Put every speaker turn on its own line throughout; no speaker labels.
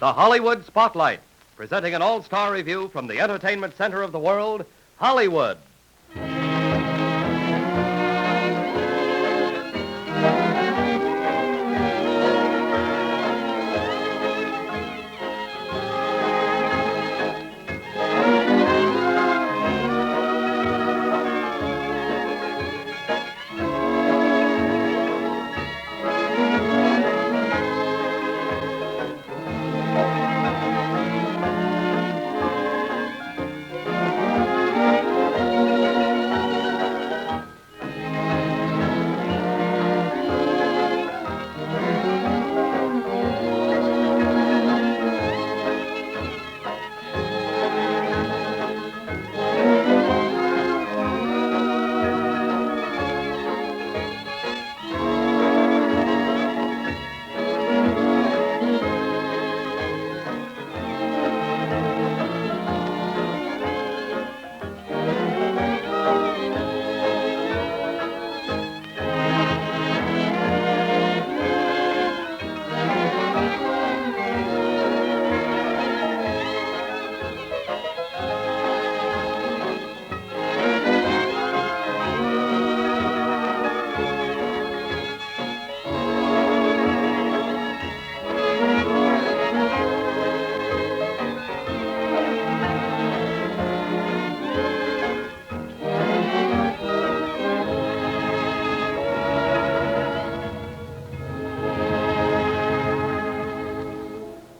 the Hollywood Spotlight, presenting an all-star review from the entertainment center of the world, Hollywood.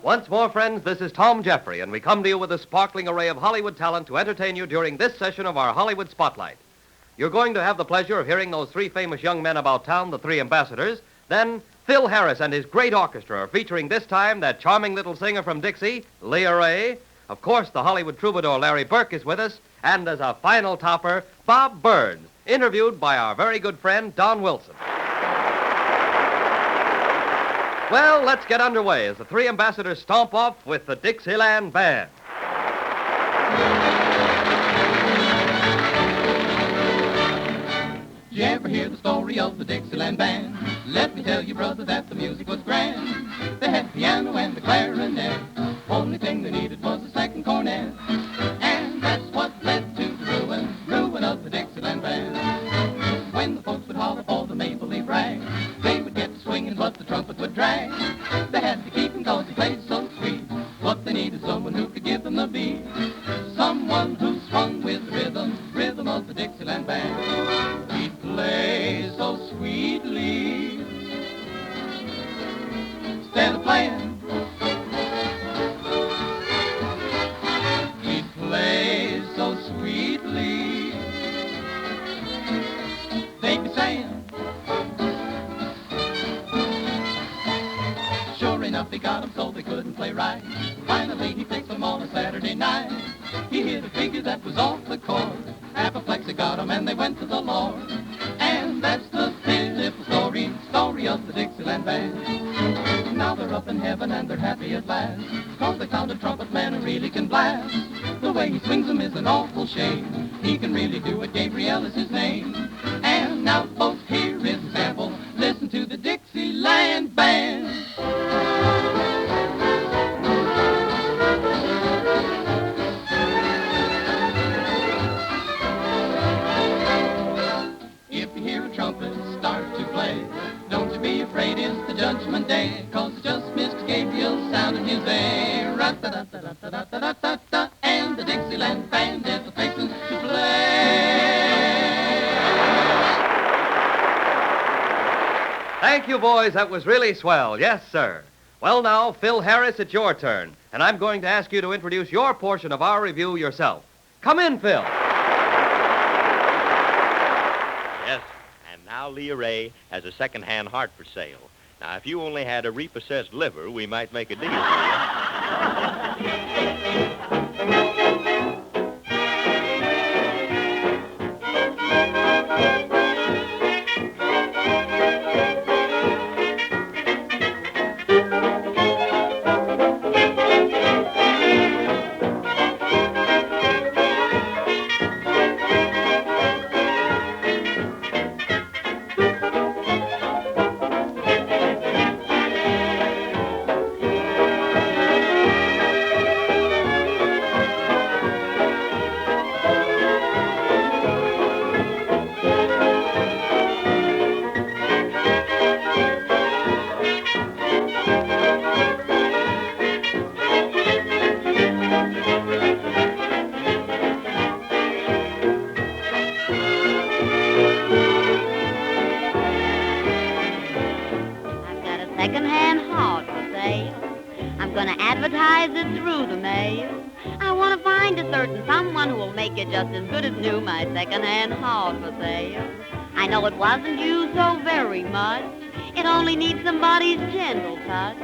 Once more, friends, this is Tom Jeffrey, and we come to you with a sparkling array of Hollywood talent to entertain you during this session of our Hollywood Spotlight. You're going to have the pleasure of hearing those three famous young men about town, the three ambassadors. Then Phil Harris and his great orchestra are featuring this time that charming little singer from Dixie, Leah Ray. Of course, the Hollywood troubadour Larry Burke is with us, and as a final topper, Bob Burns, interviewed by our very good friend Don Wilson. Well, let's get underway as the three ambassadors stomp off with the Dixieland Band.
Did you ever hear the story of the Dixieland Band? Let me tell you, brother, that the music was grand. They had the piano and the clarinet. Only thing they needed was a second cornet. And that's what led to the ruin of the Dixieland Band. When the folks would holler for the maple leaf rag, they would get to swinging, but the trumpet would drag. They had to keep him 'cause he played so sweet. What they needed, someone who could give them the beat. Someone who swung with the rhythm of the Dixieland Band. He'd play so sweetly instead of playing. He'd play so sweetly. They'd be saying, sure enough, they got him so they couldn't play right. Finally, he fixed them on a Saturday night. He hit a figure that was off the chord. Apoplexy got him and they went to the Lord. And that's the pitiful story of the Dixieland Band. Now they're up in heaven and they're happy at last, 'cause they found a trumpet man who really can blast. The way he swings them is an awful shame. He can really do it, Gabriel is his name. And now folks, here is a sample. Listen to the Dixieland Band. If you hear a trumpet start to play, don't you be afraid, it's the Judgment Day, 'cause it's just Mr. Gabriel sounding his A. Ra-da-da-da-da-da-da-da-da, and the Dixieland Band is a-fixin' to play.
Thank you, boys. That was really swell. Yes, sir. Well, now, Phil Harris, it's your turn, and I'm going to ask you to introduce your portion of our review yourself. Come in, Phil.
Yes, and now Leah Ray has a second-hand heart for sale. Now, if you only had a repossessed liver, we might make a deal for you.
certain someone who will make it just as good as new, my second-hand heart for sale. I know it wasn't used so very much. It only needs somebody's gentle touch.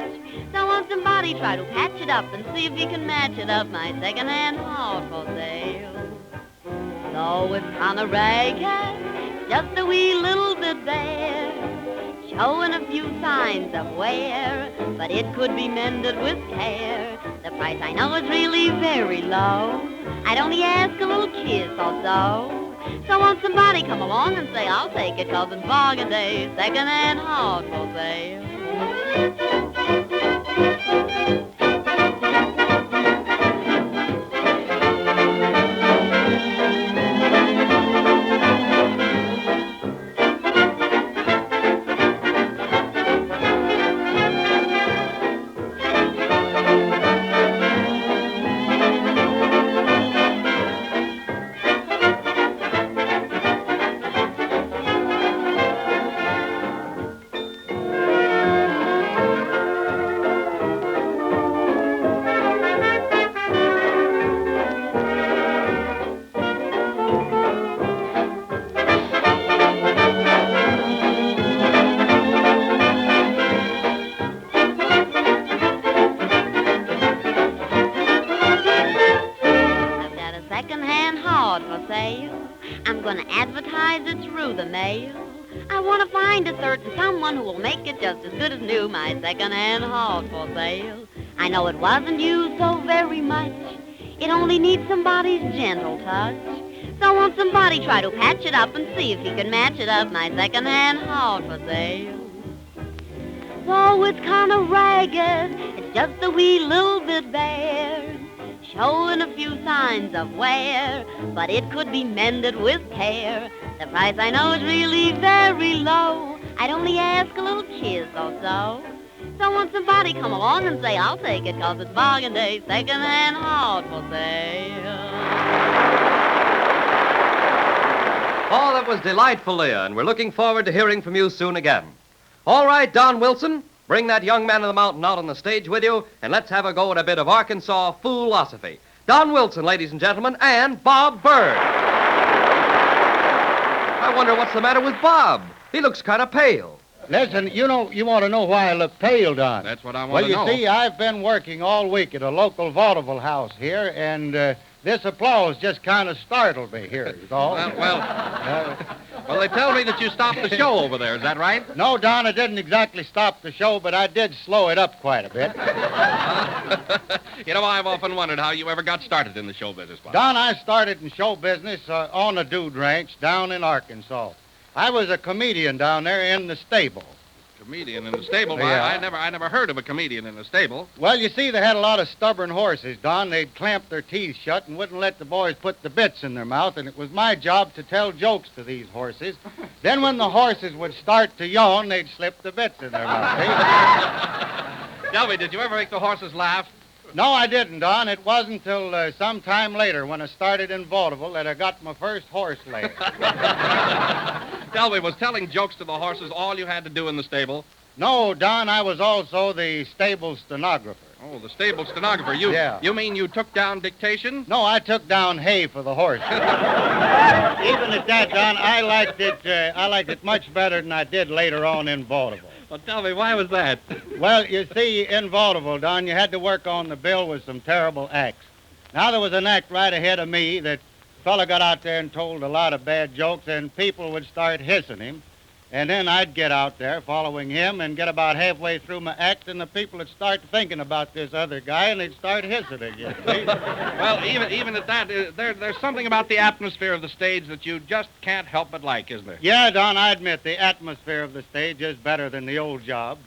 So won't somebody try to patch it up and see if he can match it up, my second-hand heart for sale. Though it's kind of ragged, just a wee little bit bare, showing a few signs of wear, but it could be mended with care. The price I know is really very low. I'd only ask a little kiss or so. So won't somebody come along and say, I'll take it, 'cause it's bargain day, second-hand heart for sale. I'm going to advertise it through the mail. I want to find a certain someone who will make it just as good as new, my second-hand heart for sale. I know it wasn't used so very much. It only needs somebody's gentle touch. So won't somebody try to patch it up and see if he can match it up, my second-hand heart for sale. Though it's kind of ragged, it's just a wee little bit bare, showing a few signs of wear, but it could be mended with care. The price I know is really very low. I'd only ask a little kiss or so. So won't somebody come along and say, I'll take it, 'cause it's bargain day, second-hand heart for sale.
Oh, that was delightful, Leah, and we're looking forward to hearing from you soon again. All right, Don Wilson, bring that young man of the mountain out on the stage with you, and let's have a go at a bit of Arkansas foolosophy. Don Wilson, ladies and gentlemen, and Bob Bird. I wonder what's the matter with Bob. He looks kind of pale.
Listen, you want to know why I look pale, Don.
That's what I want to know.
Well, you see, I've been working all week at a local vaudeville house here, and this applause just kind of startled me here, is all.
Well, they tell me that you stopped the show over there. Is that right?
No, Don, I didn't exactly stop the show, but I did slow it up quite a bit.
You know, I've often wondered how you ever got started in the show business, Bob.
Don, I started in show business on a dude ranch down in Arkansas. I was a comedian down there in the stable.
Comedian in the stable?
Yeah.
I never heard of a comedian in the stable.
Well, you see, they had a lot of stubborn horses, Don. They'd clamp their teeth shut and wouldn't let the boys put the bits in their mouth, and it was my job to tell jokes to these horses. Then when the horses would start to yawn, they'd slip the bits in their mouth.
Tell me, did you ever make the horses laugh?
No, I didn't, Don. It wasn't till some time later when I started in vaudeville that I got my first horse laid.
Tell me, was telling jokes to the horses all you had to do in the stable?
No, Don, I was also the stable stenographer.
Oh, the stable stenographer.
Yeah.
You mean you took down dictation?
No, I took down hay for the horse. Even at that, Don, I liked it much better than I did later on in vaudeville.
Well, tell me, why was that?
Well, you see, in vaudeville, Don, you had to work on the bill with some terrible acts. Now, there was an act right ahead of me that fella got out there and told a lot of bad jokes, and people would start hissing him. And then I'd get out there following him and get about halfway through my act, and the people would start thinking about this other guy, and they'd start hissing again. See?
Well, even at that, there's something about the atmosphere of the stage that you just can't help but like, isn't there?
Yeah, Don, I admit the atmosphere of the stage is better than the old job.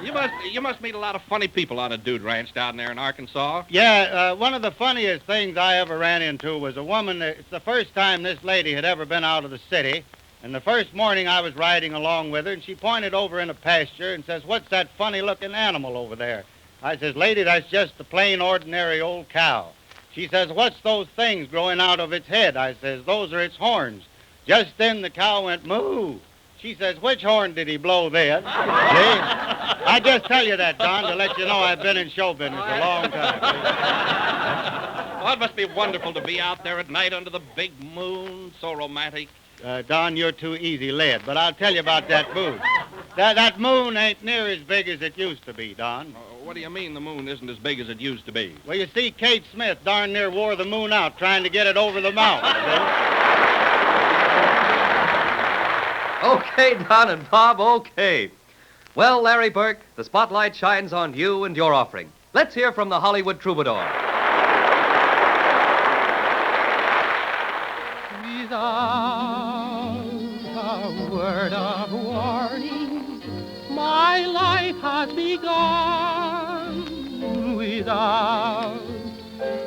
You must meet a lot of funny people on a dude ranch down there in Arkansas.
Yeah, one of the funniest things I ever ran into was a woman. It's the first time this lady had ever been out of the city. And the first morning I was riding along with her, and she pointed over in a pasture and says, "What's that funny-looking animal over there?" I says, "Lady, that's just a plain, ordinary old cow." She says, "What's those things growing out of its head?" I says, "Those are its horns." Just then the cow went, "Moo." She says, "Which horn did he blow then?" See? I I just tell you that, Don, to let you know I've been in show business a long time.
Well, it must be wonderful to be out there at night under the big moon, so romantic.
Don, you're too easy led, but I'll tell you about that moon. That moon ain't near as big as it used to be, Don.
What do you mean the moon isn't as big as it used to be?
Well, you see, Kate Smith darn near wore the moon out trying to get it over the mouth.
Okay, Don and Bob, okay. Well, Larry Burke, the spotlight shines on you and your offering. Let's hear from the Hollywood troubadour.
Without a word of warning, my life has begun. Without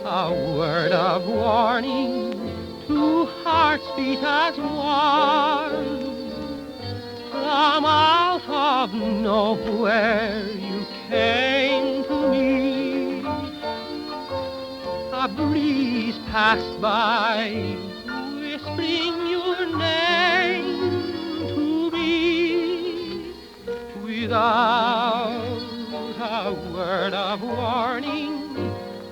a word of warning, two hearts beat as one. From out of nowhere you came to me. A breeze passed by, whispering your name to me. Without a word of warning,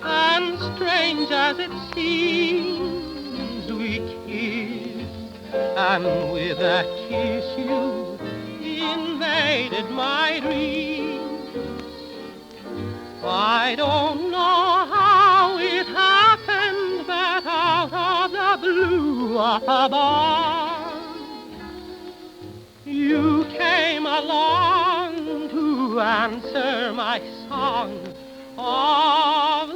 and strange as it seems, we kissed, and with that kiss you invaded my dreams. I don't know how it happened that out of the blue up above you came along to answer my song of